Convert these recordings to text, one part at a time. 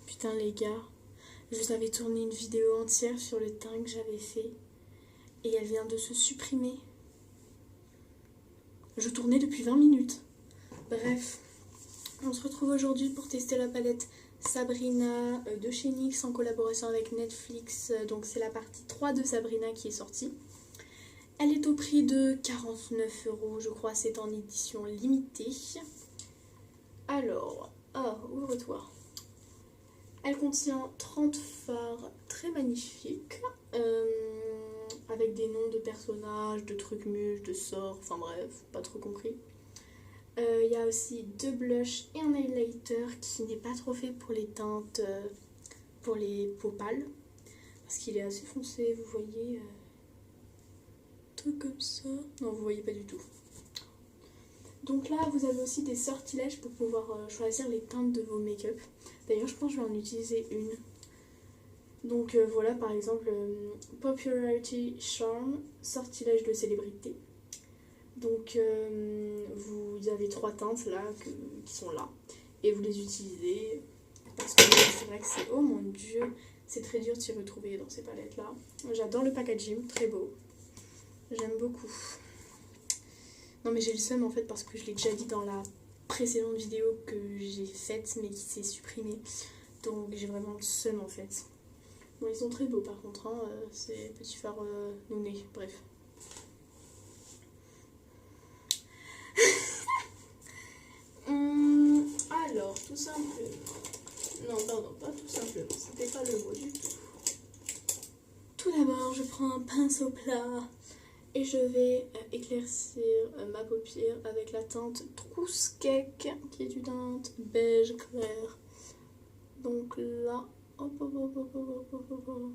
Putain les gars, je vous avais tourné une vidéo entière sur le teint que j'avais fait et elle vient de se supprimer. Je tournais depuis 20 minutes. Bref, on se retrouve aujourd'hui pour tester la palette Sabrina de chez NYX en collaboration avec Netflix. Donc c'est la partie 3 de Sabrina qui est sortie. Elle est au prix de 49 €, je crois, c'est en édition limitée. Alors, ouvre-toi. Elle contient 30 fards très magnifiques, avec des noms de personnages, de trucs muches, de sorts, enfin bref, pas trop compris. Il y a aussi 2 blushs et un highlighter qui n'est pas trop fait pour les teintes, pour les peaux pâles, parce qu'il est assez foncé, vous voyez, truc comme ça. Non, vous voyez pas du tout. Donc là, vous avez aussi des sortilèges pour pouvoir choisir les teintes de vos make-up. D'ailleurs, je pense que je vais en utiliser une. Donc voilà, par exemple, Popularity Charm, sortilège de célébrité. Donc vous avez 3 teintes là qui sont là. Et vous les utilisez. Parce que c'est vrai que c'est... Oh mon dieu, c'est très dur de s'y retrouver dans ces palettes là. J'adore le packaging, très beau. J'aime beaucoup. Non mais j'ai le seum en fait parce que je l'ai déjà dit dans la précédente vidéo que j'ai faite mais qui s'est supprimée. Donc j'ai vraiment le seum en fait. Bon, ils sont très beaux par contre, hein, ces petits fards nounés, bref. Alors, tout simplement... Non, pardon, pas tout simplement, c'était pas le mot du tout. Tout d'abord, je prends un pinceau plat et je vais éclaircir ma paupière avec la teinte Trousse Cake, qui est une teinte beige clair. Donc là, hop, hop, hop, hop, hop, hop, hop, hop.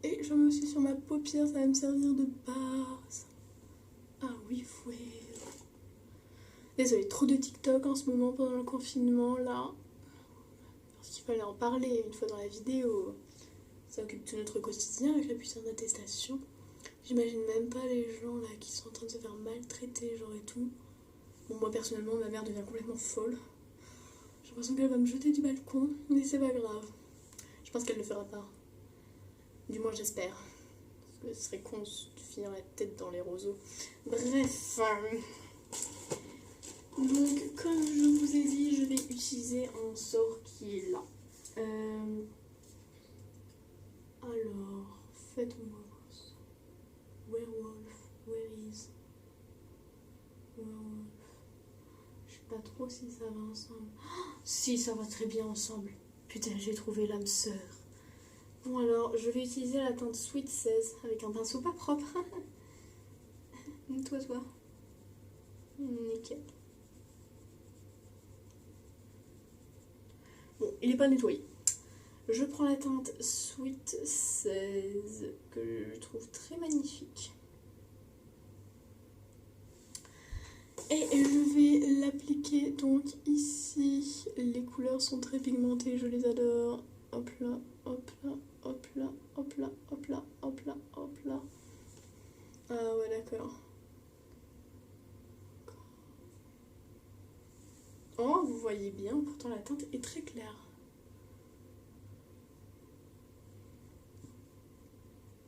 Et je mets aussi sur ma paupière, ça va me servir de base. Ah oui, ouais. Désolée, trop de TikTok en ce moment pendant le confinement, là. Parce qu'il fallait en parler une fois dans la vidéo. Ça occupe tout notre quotidien avec la puissance d'attestation. J'imagine même pas les gens là qui sont en train de se faire maltraiter, genre et tout. Bon, moi personnellement, ma mère devient complètement folle. J'ai l'impression qu'elle va me jeter du balcon, mais c'est pas grave. Je pense qu'elle le fera pas. Du moins, j'espère. Parce que ce serait con de finir la tête dans les roseaux. Bref. Donc, comme je vous ai dit, je vais utiliser un sort qui est là. Alors, faites-moi Werewolf, where is Werewolf? Je sais pas trop si ça va ensemble. Oh, si, ça va très bien ensemble. Putain, j'ai trouvé l'âme sœur. Bon alors, je vais utiliser la teinte Sweet 16 avec un pinceau pas propre. Toi. Nickel. Bon, il est pas nettoyé. Je prends la teinte Sweet 16 que je trouve très magnifique. Et je vais l'appliquer donc ici. Les couleurs sont très pigmentées, je les adore. Hop là, hop là, hop là, hop là, hop là, hop là, hop là. Ah ouais, d'accord. Oh, vous voyez bien, pourtant la teinte est très claire.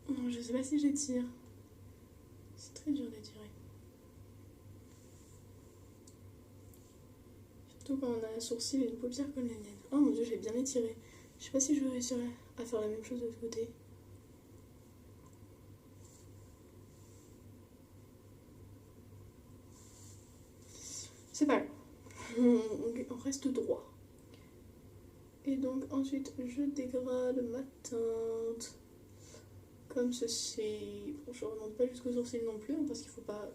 Non, je sais pas si j'étire. C'est très dur d'étirer. Surtout quand on a un sourcil et une paupière comme la mienne. Oh mon dieu, j'ai bien étiré. Je sais pas si je vais réussir à faire la même chose de l'autre côté. C'est pas grave. On reste droit. Et donc ensuite je dégrade ma teinte comme ceci. Bon, je remonte pas jusqu'aux sourcils non plus, hein, parce qu'il faut pas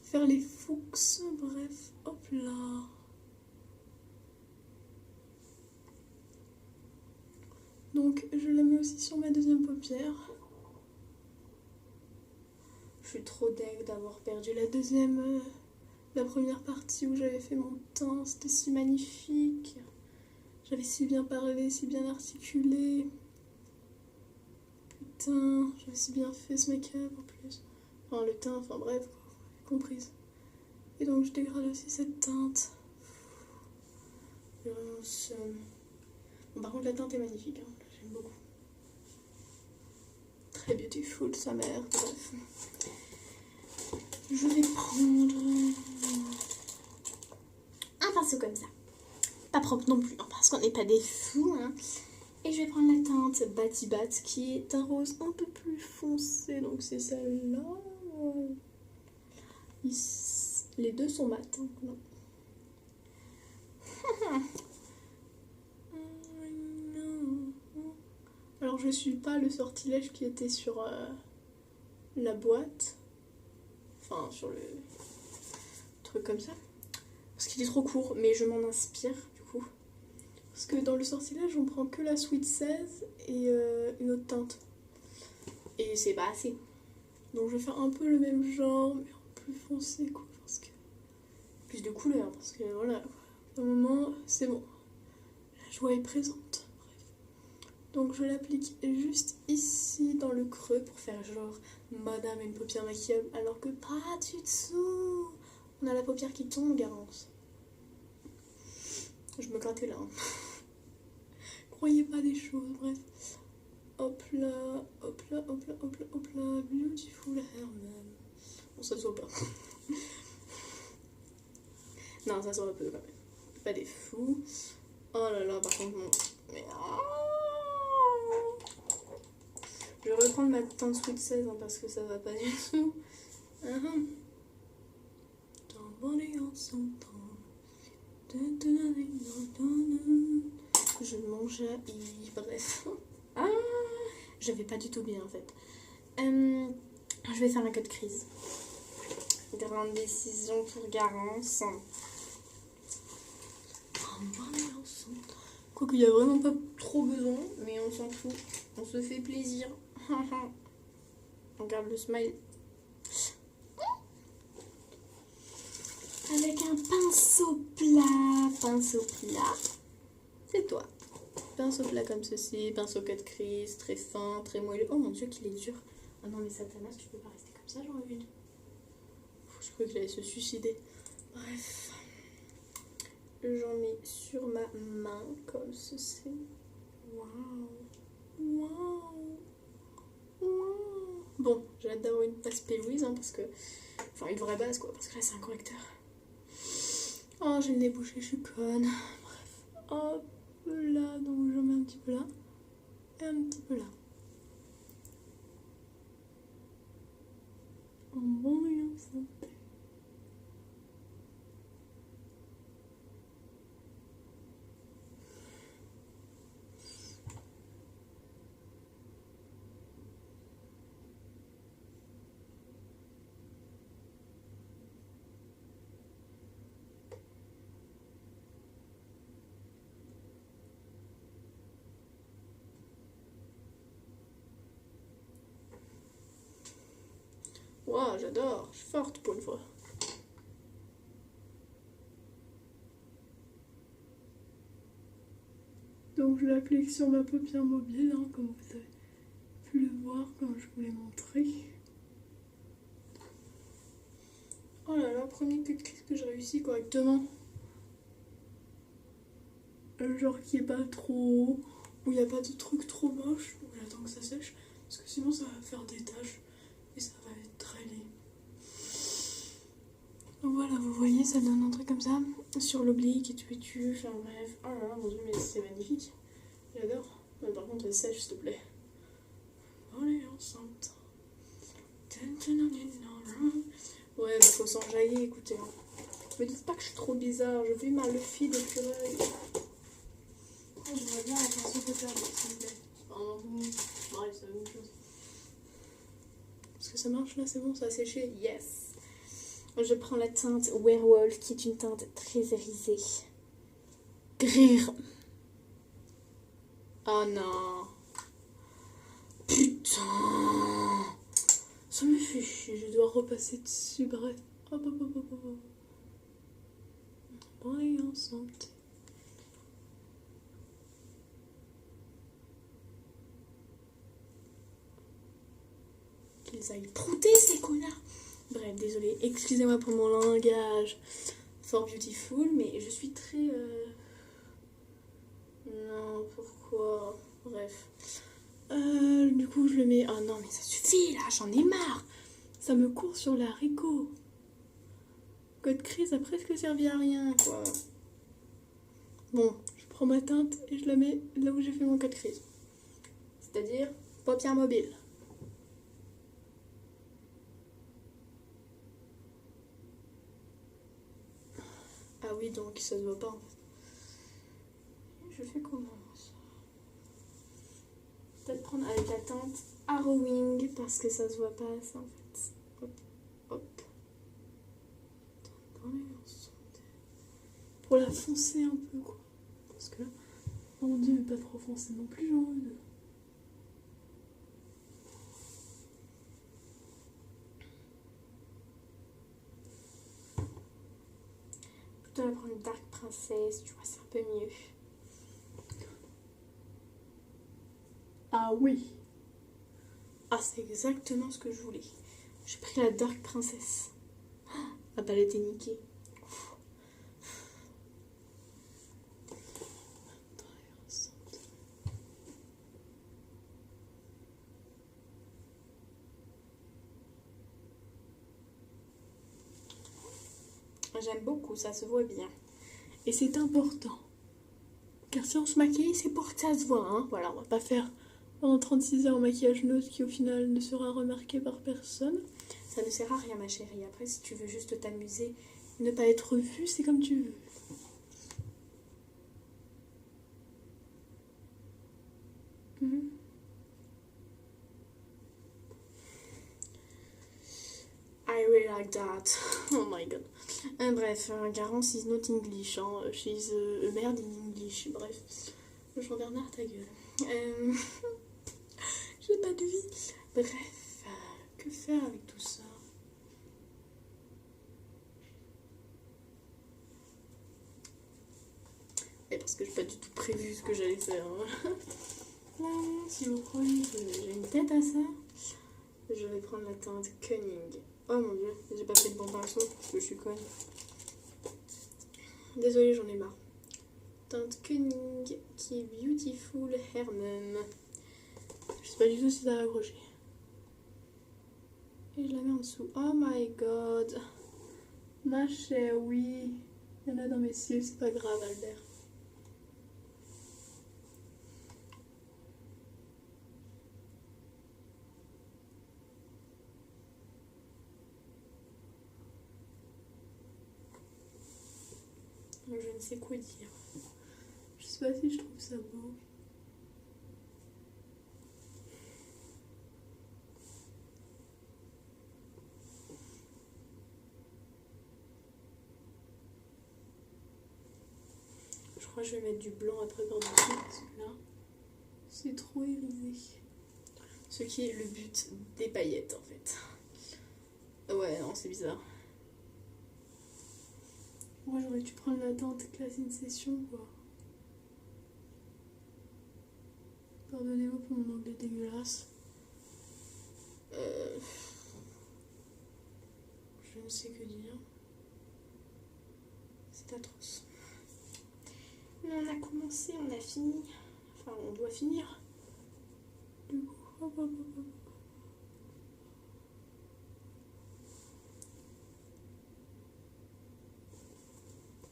faire les fuchs. Bref, hop là. Donc je la mets aussi sur ma deuxième paupière. Je suis trop deg d'avoir perdu la première partie où j'avais fait mon teint. C'était si magnifique. J'avais si bien parlé, si bien articulé. Putain, j'avais si bien fait ce make-up en plus. Enfin le teint, enfin bref, quoi, vous avez compris. Et donc je dégrade aussi cette teinte. J'ai vraiment le seum. Bon, par contre, la teinte est magnifique, hein. J'aime beaucoup. Très beautiful, sa mère. Bref. Je vais prendre un pinceau comme ça. Pas propre non plus, hein, parce qu'on n'est pas des fous. Hein. Et je vais prendre la teinte Batty Bat, qui est un rose un peu plus foncé. Donc c'est celle-là. Les deux sont mat. Hein, non. Alors je suis pas le sortilège qui était sur la boîte. Enfin sur le truc comme ça. Parce qu'il est trop court, mais je m'en inspire du coup. Parce que dans le sortilège on prend que la Sweet 16 et une autre teinte. Et c'est pas assez. Donc je vais faire un peu le même genre, mais en plus foncé quoi. Parce que plus de couleurs, parce que voilà. Au moment, c'est bon. La joie est présente. Donc je l'applique juste ici dans le creux pour faire genre madame a une paupière maquillable alors que pas du tout. On a la paupière qui tombe, Garance. Je me grattais là. Hein. Croyez pas des choses, bref. Hop là, hop là, hop là, hop là, hop là. Beautiful hair man. Bon, ça se voit pas. Non, ça se voit un peu quand même. Pas des fous. Oh là là, par contre, mon... Mais... Je vais reprendre ma teinte Sweet 16 hein, parce que ça va pas du tout. Je mangeais, bref. Ah, je vais pas du tout bien en fait. Je vais faire un cut crise. Grande décision pour Garance. Quoique il n'y a vraiment pas trop besoin, mais on s'en fout. On se fait plaisir. On garde le smile. Avec un pinceau plat. Pinceau plat. C'est toi. Pinceau plat comme ceci. Pinceau cut crease. Très fin, très moelleux. Oh mon dieu qu'il est dur. Ah non mais Satanas, tu peux pas rester comme ça, j'en ai vu. Je croyais qu'il allait se suicider. Bref. J'en mets sur ma main comme ceci. Waouh. Waouh. Waouh. Bon, j'ai hâte d'avoir une base P-Louise, hein, parce que... Enfin, une vraie base, quoi, parce que là, c'est un correcteur. Oh, j'ai le nez bouché, je suis conne. Bref. Hop là, donc j'en mets un petit peu là. Et un petit peu là. En bonne et en santé. Waouh, j'adore, je suis forte pour une fois. Donc je l'applique sur ma paupière mobile, hein, comme vous avez pu le voir quand je vous l'ai montré. Oh là là, premier cut que j'ai réussi correctement. Genre qui est pas trop... où il n'y a pas de truc trop moche. Donc j'attends que ça sèche, parce que sinon ça va faire des taches et ça va être très laid. Donc voilà, vous voyez, ça donne un truc comme ça, sur l'oblique et tu, enfin bref. Oh là là, mon dieu, mais c'est magnifique. J'adore. Mais par contre, elle sèche, s'il te plaît. Allez, enceinte. Ouais, bah faut s'enjailler, écoutez. Me dites pas que je suis trop bizarre, je fais mal le fil de purée. J'aimerais bien la pinceau de faire, s'il vous plaît. Ouais, c'est la même chose. Est-ce que ça marche là, c'est bon, ça a séché? Yes! Je prends la teinte Werewolf, qui est une teinte très irisée. Grrr. Oh non. Putain. Ça me fait chier, je dois repasser dessus, bref. Hop, hop, hop, hop, hop. Bon, et en santé. Qu'ils aillent prouter, ces connards. Bref, désolée, excusez-moi pour mon langage fort beautiful, mais je suis très Non, pourquoi? Bref. Du coup, je le mets. Ah non, mais ça suffit là, j'en ai marre. Ça me court sur la haricot. Code crise a presque servi à rien, quoi. Bon, je prends ma teinte et je la mets là où j'ai fait mon code crise. C'est-à-dire paupières mobiles. Ah oui, donc ça se voit pas en fait. Je fais comment ça? Peut-être prendre avec la teinte Harrowing parce que ça se voit pas ça en fait. Hop, hop. Pour la foncer un peu quoi. Parce que là, oh mon dieu, mais pas trop foncer non plus, genre. Plutôt la prendre Dark Princess, tu vois, c'est un peu mieux. Ah oui. Ah, c'est exactement ce que je voulais. J'ai pris la Dark Princess. La palette est niquée. J'aime beaucoup, ça se voit bien. Et c'est important. Car si on se maquille, c'est pour que ça se voit. Hein. Voilà, on va pas faire pendant 36 heures un maquillage neutre qui au final ne sera remarqué par personne. Ça ne sert à rien ma chérie. Après, si tu veux juste t'amuser, ne pas être vu, c'est comme tu veux. I really like that. Oh my god. Bref, Garance is not English. Hein. She's a merde in English. Bref. Jean-Bernard, ta gueule. J'ai pas de vie. Bref, que faire avec tout ça? Et parce que j'ai pas du tout prévu ce que j'allais faire. Là, si vous croyez que j'ai une tête à ça, je vais prendre la teinte Cunning. Oh mon dieu, j'ai pas fait de bon pinceau parce que je suis conne. Désolée, j'en ai marre. Teinte Cunning qui est Beautiful Hermum. Je sais pas du tout si ça va accrocher. Et je la mets en dessous. Oh my god. Ma chère, oui. Il y en a dans mes cils, c'est pas grave, Albert. Je ne sais quoi dire. Je sais pas si je trouve ça beau. Je crois que je vais mettre du blanc après par-dessus parce que là, c'est trop irisé. Ce qui est le but des paillettes en fait. Ouais, non, c'est bizarre. Moi, j'aurais dû prendre la teinte classe in session, quoi. Pardonnez-moi pour mon anglais dégueulasse. Je ne sais que dire. C'est atroce. Mais on a commencé, on a fini. Enfin, on doit finir. Du coup, hop, hop, hop, hop.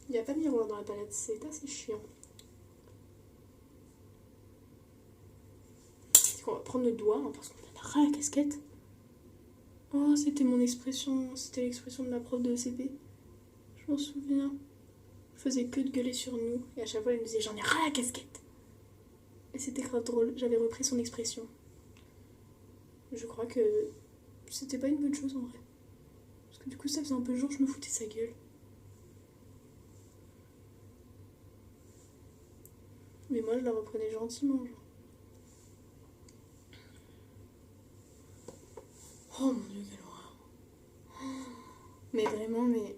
Il n'y a pas de miroir dans la palette, c'est assez chiant. C'est qu'on va prendre le doigt hein, parce qu'on en a ras la casquette. Oh, c'était mon expression, c'était l'expression de ma prof de CP. Je m'en souviens. Je faisais que de gueuler sur nous et à chaque fois elle nous disait j'en ai ras la casquette. Et c'était grave drôle, j'avais repris son expression. Je crois que c'était pas une bonne chose en vrai. Parce que du coup ça faisait un peu jour, je me foutais sa gueule. Mais moi je la reprenais gentiment. Genre. Oh mon dieu, quelle horreur. Mais vraiment, mais.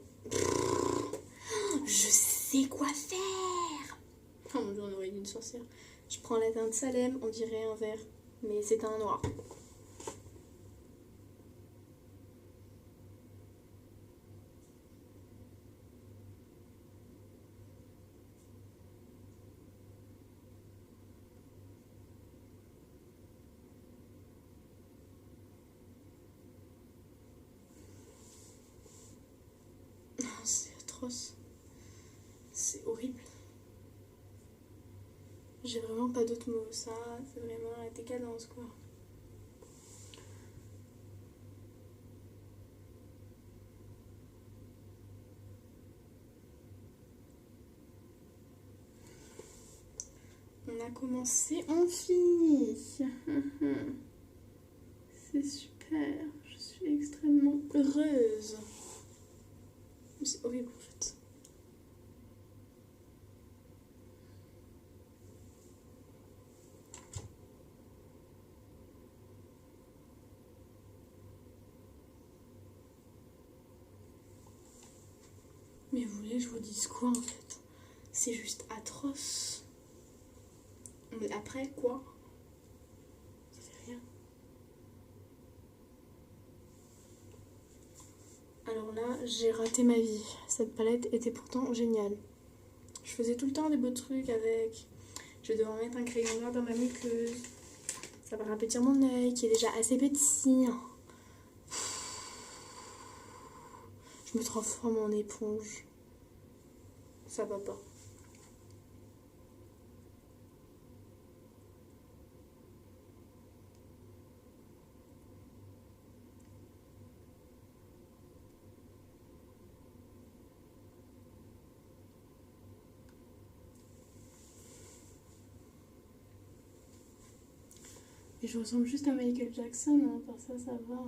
Je sais quoi faire. Oh mon dieu, on aurait une sorcière. Je prends la teinte Salem, on dirait un vert. Mais c'est un noir. atroce. C'est horrible. J'ai vraiment pas d'autres mots. Ça, c'est vraiment la décadence, quoi. On a commencé, on finit. C'est super. Je suis extrêmement heureuse. C'est horrible en fait. Mais vous voulez que je vous dise quoi en fait? C'est juste atroce. Mais après quoi? Ça fait rien. Alors là, j'ai raté ma vie. Cette palette était pourtant géniale. Je faisais tout le temps des beaux trucs avec. Je vais devoir mettre un crayon noir dans ma muqueuse. Ça va rapetir mon œil qui est déjà assez petit. Je me transforme en éponge. Ça va pas. Et je ressemble juste à Michael Jackson, hein. Par ça, ça va.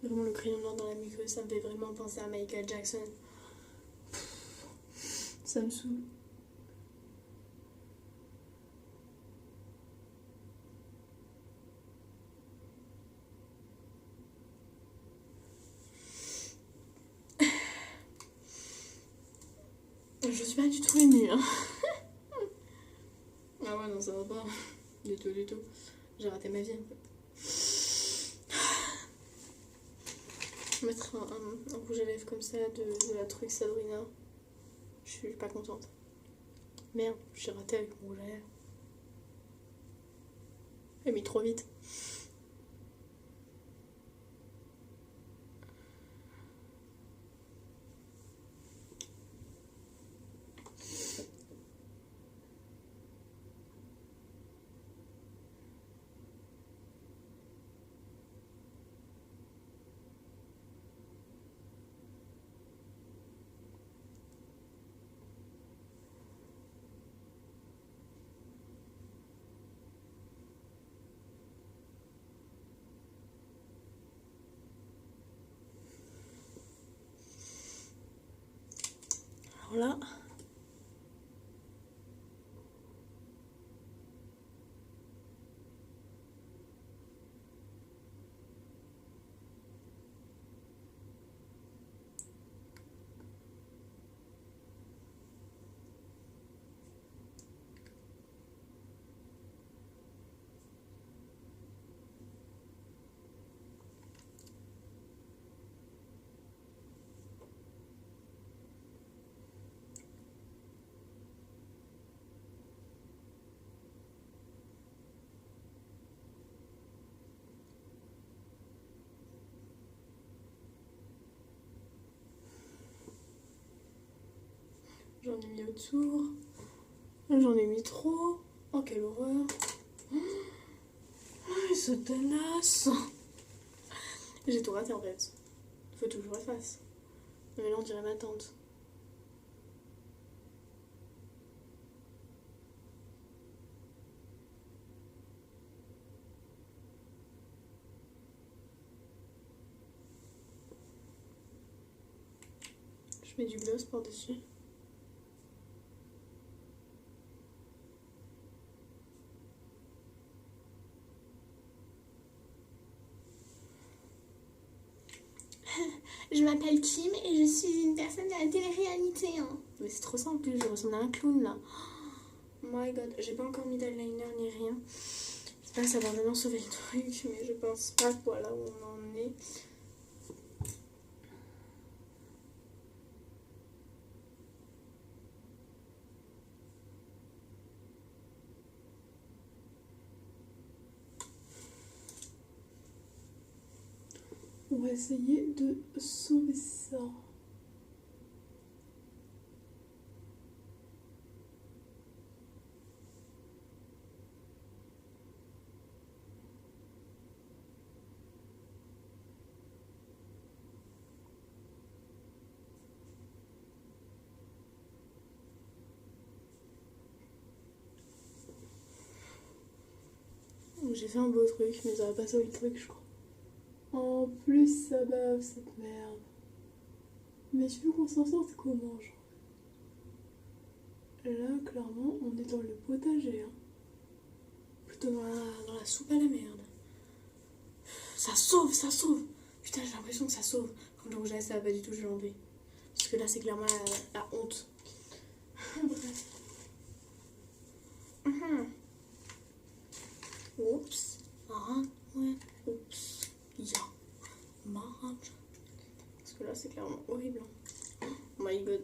Vraiment, le crayon noir dans la muqueuse, ça me fait vraiment penser à Michael Jackson. Ça me saoule. Je suis pas du tout émue, hein. Ah ouais, non, ça va pas. Du tout, du tout. J'ai raté ma vie, en fait. Mettre un rouge à lèvres comme ça de la truc Sabrina. Je suis pas contente. Merde, j'ai raté avec mon rouge à lèvres. J'ai mis trop vite. Alors là... J'en ai mis autour. J'en ai mis trop. Oh, quelle horreur. Oh, c'est tenace. J'ai tout raté en fait. Faut toujours que je fasse. Mais là, on dirait ma tante. Je mets du gloss par-dessus. Je m'appelle Kim et je suis une personne de la télé-réalité. Hein. Mais c'est trop simple, je ressemble à un clown là. Oh my god, j'ai pas encore mis d'eyeliner ni rien. J'espère que ça va vraiment sauver le truc, mais je pense pas quoi là où on en est. On va essayer de sauver ça. Donc j'ai fait un beau truc, mais ça va pas sauver le truc, je crois. En plus, ça bave cette merde. Mais tu veux qu'on s'en sorte comment, genre? Là, clairement, on est dans le potager, hein. Plutôt dans la soupe à la merde. Ça sauve, ça sauve. Putain, j'ai l'impression que ça sauve. Quand le rouge à lèvres, ça va pas du tout, je vais l'enlever. Parce que là, c'est clairement la honte. Bref. Oups. Ah, ouais. Oups. Ya. Marge. Parce que là, c'est clairement horrible. Oh my god.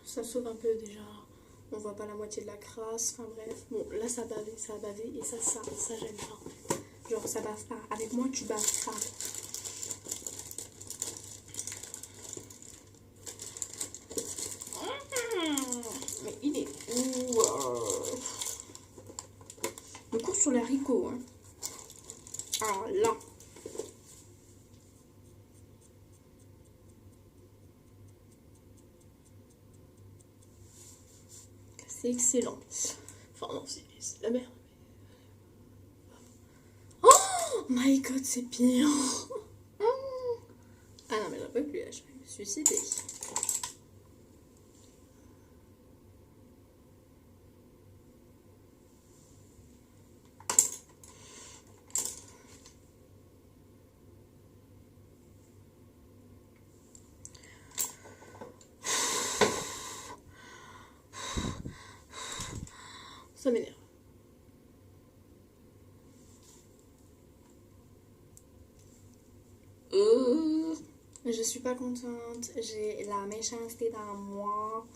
Ça sauve un peu déjà. On voit pas la moitié de la crasse. Enfin bref. Bon, là ça a bavé. Et ça j'aime pas. Genre ça bave pas. Avec moi tu baves pas. Mais il est où Le cours sur les haricots. Hein. Ah là. C'est excellent. Enfin non, c'est la merde. Oh my god, c'est pire. Ah non, mais j'en peux plus, là, je vais me suicider. Ça m'énerve. Je suis pas contente. J'ai la méchanceté dans moi.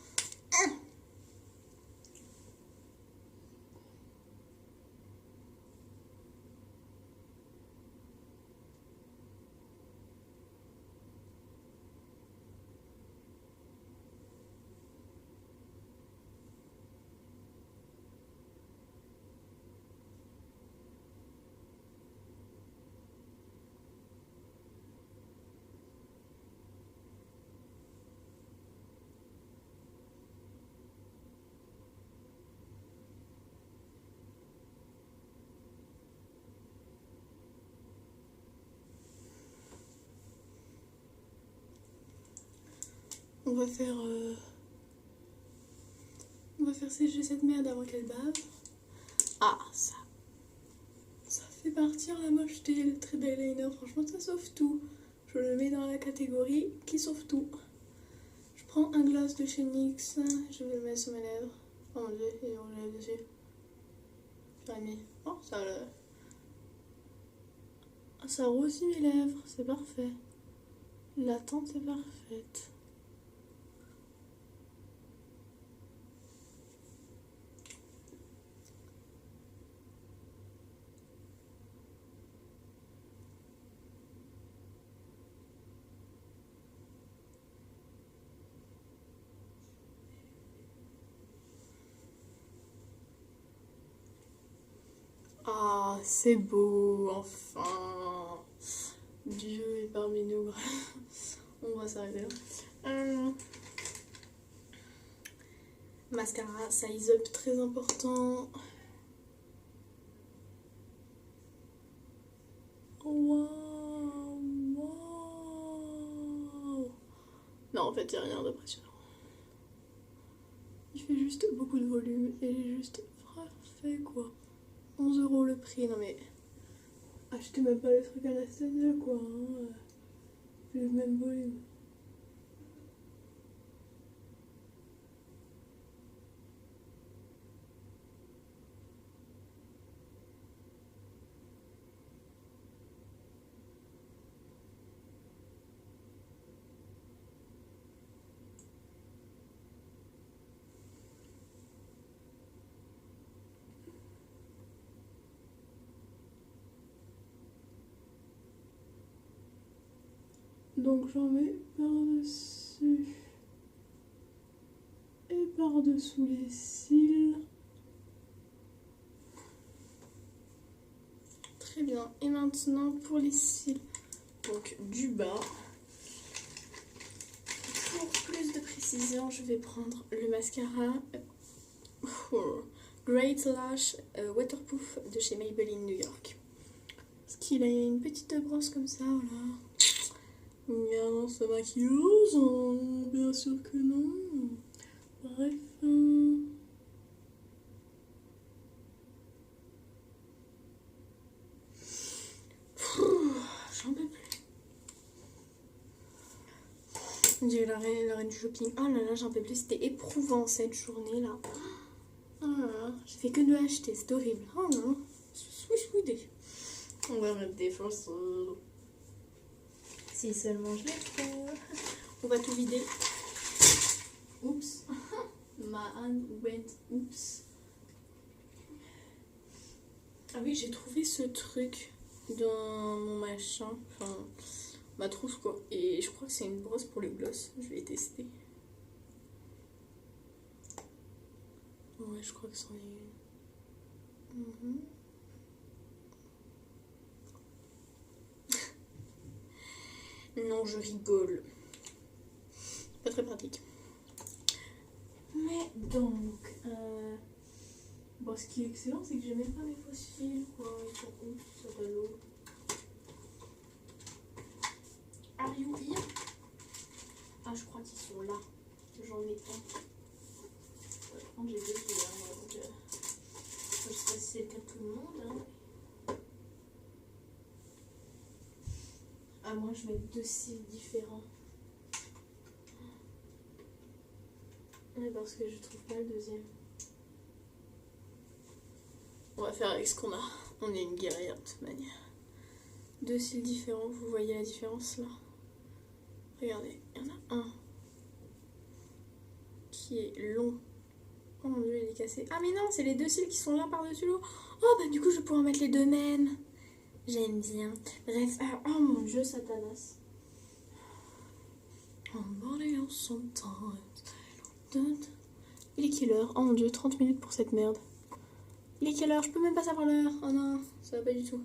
On va faire sécher cette merde avant qu'elle bave. Ah, ça fait partir la mocheté, le trait d'eyeliner. Franchement, ça sauve tout. Je le mets dans la catégorie qui sauve tout. Je prends un gloss de chez NYX. Je vais le mettre sur mes lèvres. Oh mon dieu, il est rouge dessus. J'aurais mis. Oh, ça arrosit mes lèvres. C'est parfait. La teinte est parfaite. Ah, c'est beau, enfin. Dieu est parmi nous. On va s'arrêter là. Mascara, size up très important. Waouh, waouh. Non, en fait, il n'y a rien d'impressionnant. Il fait juste beaucoup de volume et il est juste parfait quoi. 11 € le prix, non mais. Achetez même pas les trucs Anastasia quoi. Hein. C'est le même volume. Donc j'en mets par-dessus et par-dessous les cils. Très bien. Et maintenant pour les cils, donc du bas. Pour plus de précision, je vais prendre le mascara Great Lash Waterproof de chez Maybelline New York. Parce qu'il a une petite brosse comme ça, voilà. Regarde sa maquilleuse, hein. Bien sûr que non. Bref. J'en peux plus. On dirait la reine du shopping. Oh là là, j'en peux plus. C'était éprouvant cette journée-là. Oh là là, j'ai fait que de acheter, c'est horrible. Oh non, swishwoodé. On va mettre des forces. Si seulement je les trouve. On va tout vider. Oups. Ma hand went oups. Ah oui, j'ai trouvé ce truc dans mon machin. Enfin, ma trousse quoi. Et je crois que c'est une brosse pour les gloss. Je vais tester. Ouais, je crois que c'en est une. Non, je rigole. Pas très pratique. Mais donc, bon, ce qui est excellent, c'est que j'ai même pas mes fausses fils, quoi. Ils sont où, ce tableau? Are you here? Ah, je crois qu'ils sont là. J'en ai un. Par contre, j'ai deux couleurs, donc je sais pas si c'est le cas de tout le monde. Hein. Ah, moi, je mets deux cils différents. Mais parce que je trouve pas le deuxième. On va faire avec ce qu'on a. On est une guerrière de toute manière. Deux cils différents, vous voyez la différence là? Regardez, il y en a un qui est long. Oh mon dieu, il est cassé. Ah mais non, c'est les deux cils qui sont là par-dessus l'autre. Oh bah du coup, je vais pouvoir mettre les deux mêmes. J'aime bien. Bref, oh mon dieu, Satanas. Il est quelle heure? Oh mon dieu, 30 minutes pour cette merde. Il est quelle heure? Je peux même pas savoir l'heure. Oh non, ça va pas du tout.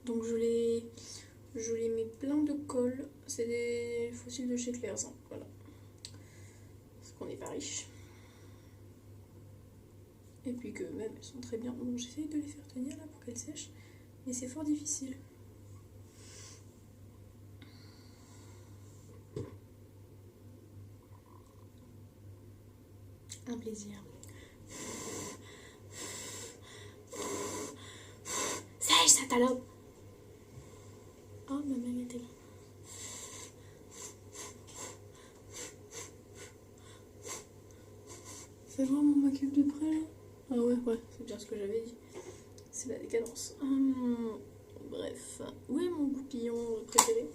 Donc je les mets plein de colle. C'est des fossiles de chez Claire's. Hein. Voilà. Parce qu'on n'est pas riche. Et puis que même elles sont très bien. Bon, j'essaye de les faire tenir là pour qu'elles sèchent. Mais c'est fort difficile. Un plaisir. Sèche, salope! Oh, ma mère était là. Fais voir mon make-up de près là. Ah ouais, c'est bien ce que j'avais dit. C'est la décadence. Bref, où est mon goupillon préféré?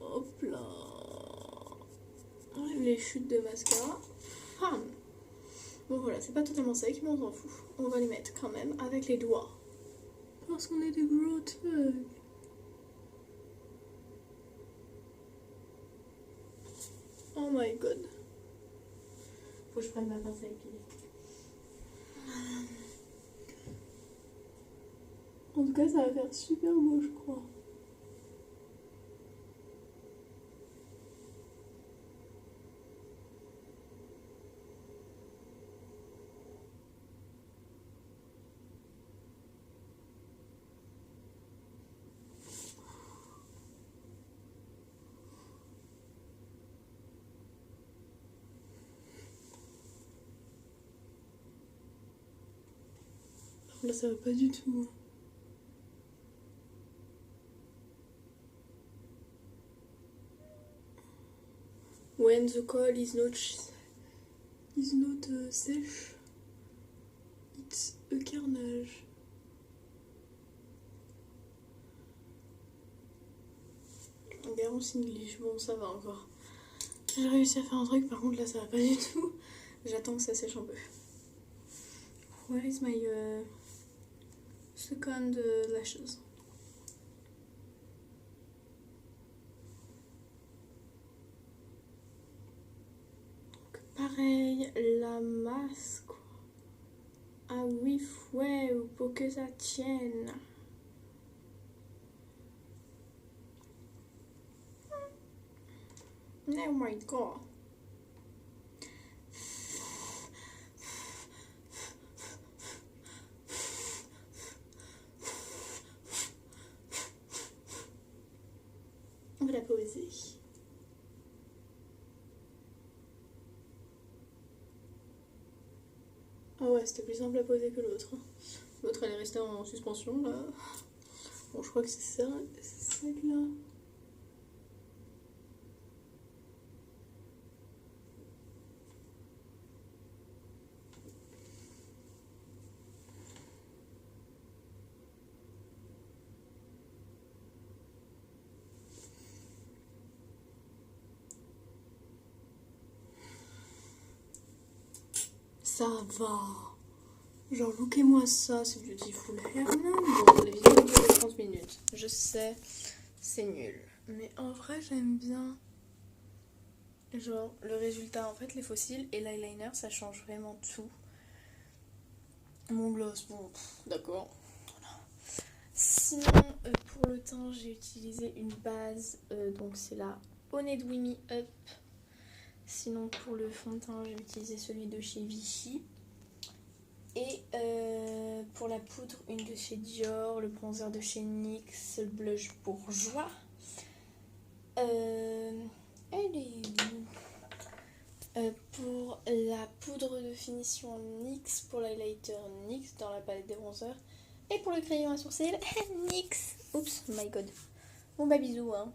Hop là. Les chutes de mascara. Bon voilà, c'est pas totalement sec, mais on s'en fout. On va les mettre quand même avec les doigts. Parce qu'on est des gros thugs. Oh my god. Faut que je prenne ma pince à épiler. En tout cas, ça va faire super beau, je crois. Là, ça va pas du tout. When the coal is not sèche, it's a carnage. Garou Singlish, bon ça va encore. J'ai réussi à faire un truc, par contre là ça va pas du tout. J'attends que ça sèche un peu. Where is my second lashes? Donc, pareil, la masse quoi. Ah oui, ouais, pour que ça tienne. Oh my god. On va la poser. Ah ouais, c'était plus simple à poser que l'autre. L'autre elle est restée en suspension là. Bon, je crois que c'est ça, c'est celle-là. Ça va. Genre, lookez-moi ça, c'est Beautiful Hairline. Bon, la vidéo dure 30 minutes. Je sais, c'est nul. Mais en vrai, j'aime bien. Genre, le résultat, en fait, les fossiles et l'eyeliner, ça change vraiment tout. Mon gloss, bon, d'accord. Sinon, pour le teint, j'ai utilisé une base. Donc, c'est la Honey Me Up. Sinon, pour le fond de teint, j'ai utilisé celui de chez Vichy. Et pour la poudre, une de chez Dior, le bronzer de chez NYX, le blush bourgeois. Pour la poudre de finition NYX, pour l'highlighter NYX dans la palette des bronzers. Et pour le crayon à sourcils, NYX. Oups, my god. Bon bah bisous hein.